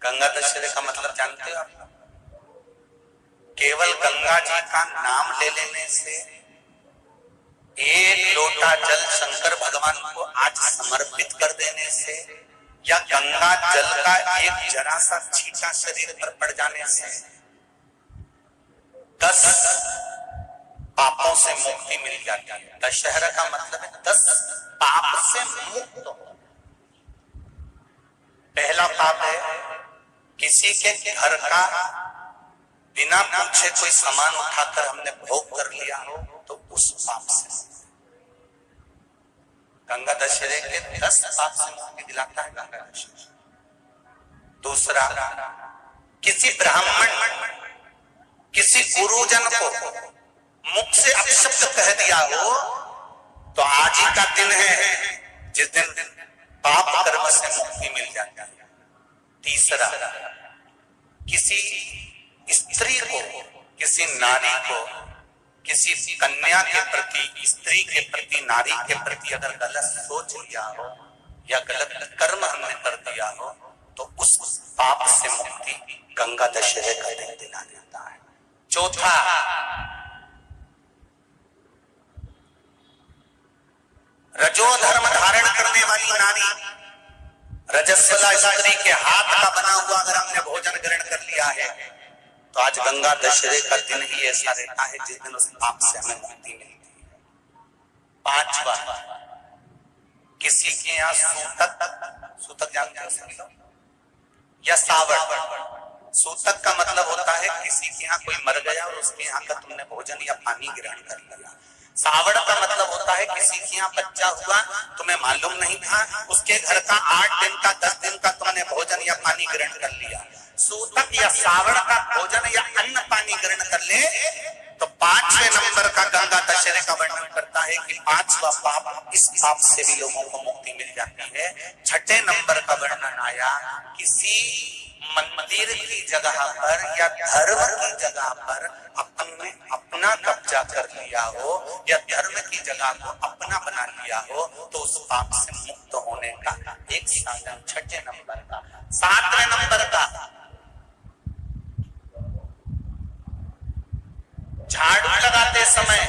गंगा दशहरे का मतलब जानते हो आप? केवल गंगा जी का नाम ले लेने से, एक लोटा जल शंकर भगवान को आज समर्पित कर देने से, या गंगा जल का एक जरा सा छींटा शरीर पर पड़ जाने से 10 पापों से मुक्ति मिल जाती है। दशहरा का मतलब है 10 पाप से मुक्त हो। पहला पाप है किसी के घर का बिना पूछे कोई सामान उठाकर हमने भोग कर लिया हो, तो उस पाप से। गंगा दशहरे के 10 पाप से मुक्ति दिलाता है गंगा दशहरा। दूसरा, किसी ब्राह्मण किसी गुरुजन को मुख से अपशब्द कह दिया हो, तो आज ही का दिन है जिस दिन पाप कर्म से मुक्ति मिल जाती है। तीसरा, किसी स्त्री को, किसी नारी को, किसी कन्या के प्रति, स्त्री के प्रति, नारी के प्रति अगर गलत सोच लिया हो या गलत कर्म हमने कर दिया हो, तो उस पाप से मुक्ति गंगा दशहरे का दिन दिला देता है। चौथा, रजो धर्म धारण करने वाली नारी, रजस्वला स्त्री के हाथ का बना हुआ अगर हमने भोजन ग्रहण कर लिया है, तो आज गंगा दशहरे का दिन ही ऐसा रहता है जिस दिन उस पाप से हमें मुक्ति मिलती है। पांचवा, किसी के यहाँ सूतक जानते हो या सावड़। सूतक का मतलब होता है किसी के यहाँ कोई मर गया और उसके यहाँ का तुमने भोजन या पानी ग्रहण कर लिया। सावड़ का मतलब होता है किसी के यहाँ बच्चा हुआ, तुम्हें मालूम नहीं था, उसके घर का 8 दिन का 10 दिन का तुमने भोजन या पानी ग्रहण कर लिया। सूतक या सावड़ का भोजन या अन्न पानी ग्रहण कर ले, तो 5वें नंबर का गंगा दशहरे का वर्णन करता है कि 5वां पाप, इस पाप से भी लोगों को मुक्ति मिल जाती है। 6ठे नंबर का वर्णन आया, किसी मंदिर की जगह पर या धर्म की जगह पर अपने अपना कब्जा कर लिया हो या धर्म की जगह को अपना बना लिया हो, तो उस पाप से मुक्त होने का एक साधन 6ठे नंबर का। 7वें नंबर का, झाड़ू लगाते समय,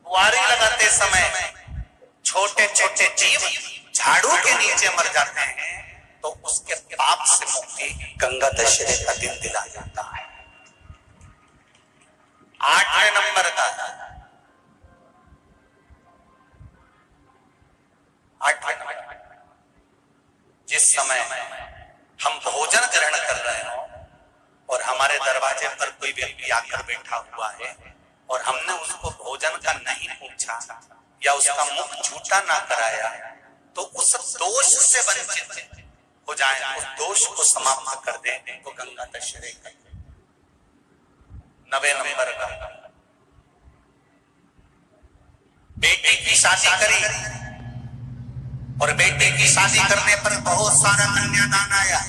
बुआरी लगाते समय छोटे छोटे जीव झाड़ू के नीचे मर जाते हैं, तो उसके पाप से मुक्ति गंगा दशहरे का दिन दिला जाता है। 8वें नंबर का, 8वें नंबर, जिस समय हम भोजन ग्रहण कर रहे हो और हमारे दरवाजे पर कोई व्यक्ति आकर बैठा हुआ है और हमने उसको भोजन का नहीं पूछा या उसका मुख झूठा ना कराया, तो उस दोष से वंचित हो जाए, उस दोष को समाप्त कर दे, तो गंगा दशहरे का। 9वें नंबर का, बेटी की शादी करी और बेटी की शादी करने पर बहुत सारा कन्यादान आया।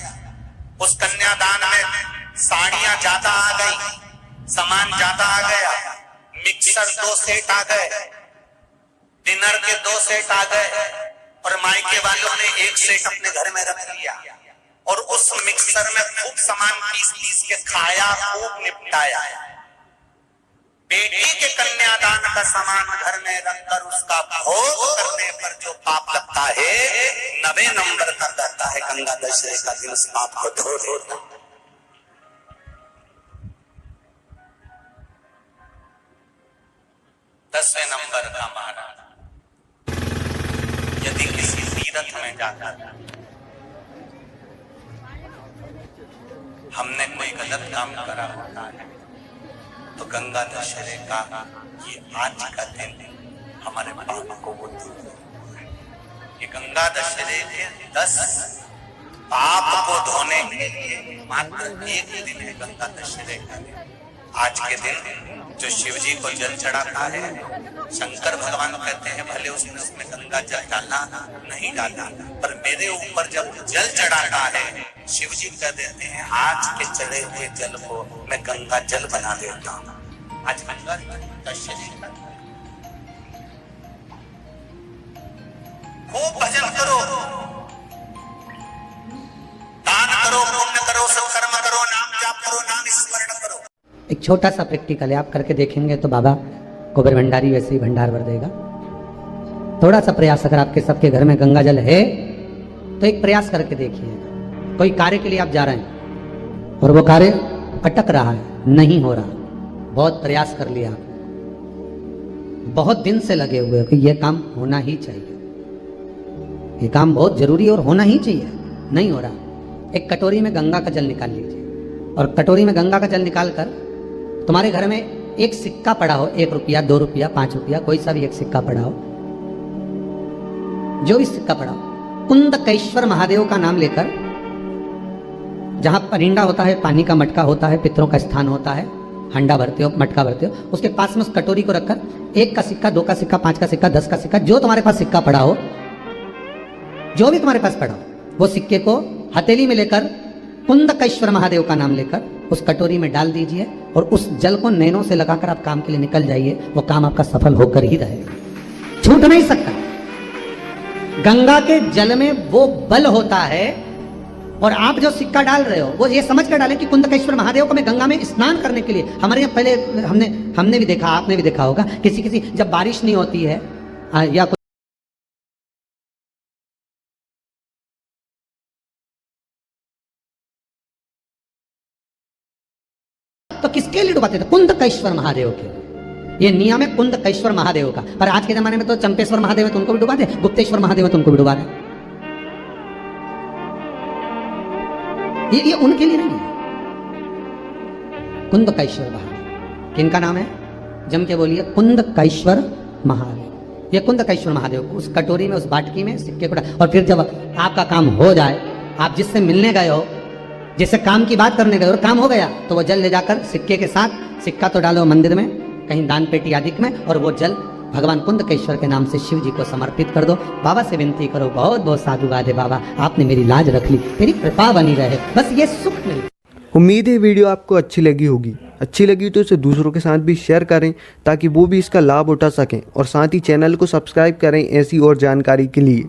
उस कन्यादान में साड़ियां ज्यादा आ गई, सामान ज्यादा आ गया, मिक्सर 2 सेट आ गए, डिनर के 2 सेट आ गए, और मायके वालों ने 1 सेट अपने घर में रख लिया और उस मिक्सर में खूब सामान पीस के खाया, खूब निपटाया। बेटी के कन्यादान का सामान घर में रखकर उसका भोग करने पर जो पाप लगता है, 9वें नंबर का कहता है गंगा दशहरे का दिन उस पाप को धो देता। 10वें नंबर का महाराज, यदि किसी तीर्थ में जाता था, हमने कोई गलत काम करा होता है, तो गंगा दशहरे का ये आज का दिन हमारे पाप को वो दूर करता है। ये गंगा दशहरे के 10 पाप को धोने के लिए मात्र एक दिन है गंगा दशहरे का दिन। आज के दिन जो शिव जी को जल चढ़ाता है, शंकर भगवान कहते हैं भले उसने उसमें गंगा जल डाला नहीं डाला, पर मेरे ऊपर जब जल चढ़ाता है, शिव जी कह देते हैं आज के चढ़े हुए जल को मैं गंगा जल बना देता हूँ। आज गंगा दशहरे का खूब भजन करो, दान करो, पुण्य करो, सत्कर्म करो, नाम जाप करो, नाम स्मरण करो। एक छोटा सा प्रैक्टिकल है, आप करके देखेंगे तो बाबा कुबेर भंडारी वैसे ही भंडार भर देगा। थोड़ा सा प्रयास, अगर आपके सबके घर में गंगा जल है तो एक प्रयास करके देखिए। कोई कार्य के लिए आप जा रहे हैं और वो कार्य अटक रहा है, नहीं हो रहा, बहुत प्रयास कर लिया, बहुत दिन से लगे हुए कि ये काम होना ही चाहिए, ये काम बहुत जरूरी और होना ही चाहिए, नहीं हो रहा। एक कटोरी में गंगा का जल निकाल लीजिए और कटोरी में गंगा का जल निकाल कर तुम्हारे घर में एक सिक्का पड़ा हो, 1 रुपया, 2 रुपया, 5 रुपया, कोई सा भी एक सिक्का पड़ा हो, जो भी सिक्का पड़ा हो, कुंदकेश्वर महादेव का नाम लेकर, जहां परिंडा होता है, पानी का मटका होता है, पितरों का स्थान होता है, हंडा भरते हो, मटका भरते हो, उसके पास में उस कटोरी को रखकर 1 का सिक्का, 2 का सिक्का, 5 का सिक्का, 10 का सिक्का, जो तुम्हारे पास सिक्का पड़ा हो, जो भी तुम्हारे पास पड़ा हो, वो सिक्के को हथेली में लेकर कुंदकेश्वर महादेव का नाम लेकर उस कटोरी में डाल दीजिए और उस जल को नैनों से लगाकर आप काम के लिए निकल जाइए। वो काम आपका सफल होकर ही रहेगा, छूट नहीं सकता। गंगा के जल में वो बल होता है, और आप जो सिक्का डाल रहे हो वो ये समझ कर डालें कि कुंदकेश्वर महादेव को मैं गंगा में स्नान करने के लिए। हमारे यहाँ पहले हमने भी देखा, आपने भी देखा होगा, किसी जब बारिश नहीं होती है या तो किसके लिए डुबाते थे? कुंदकेश्वर महादेव के। ये नियम है कुंदकेश्वर महादेव का। पर आज के जमाने में तो चंपेश्वर महादेव है तो उनको भी डुबा दे, गुप्तेश्वर महादेव है तो उनको भी डुबा दे। ये उनके लिए नहीं है। कुंदकेश्वर महादेव किनका नाम है? जम के बोलिए, कुंदकेश्वर महादेव। ये कुंदकेश्वर महादेव उस कटोरी में, उस बाटकी में सिक्के को, और फिर जब आपका काम हो जाए, आप जिससे मिलने गए हो, जिससे काम की बात करने गए और काम हो गया, तो वो जल ले जाकर सिक्के के साथ, सिक्का तो डालो मंदिर में, कहीं दान पेटी आदि में, और वो जल भगवान कुंदकेश्वर के नाम से शिव जी को समर्पित कर दो। बाबा से विनती करो, बहुत बहुत साधुवाद है बाबा, आपने मेरी लाज रख ली, तेरी कृपा बनी रहे, बस ये सुख मिले। उम्मीद है वीडियो आपको अच्छी लगी होगी। अच्छी लगी तो इसे दूसरों के साथ भी शेयर करें ताकि वो भी इसका लाभ उठा सकें, और साथ ही चैनल को सब्सक्राइब करें ऐसी और जानकारी के लिए।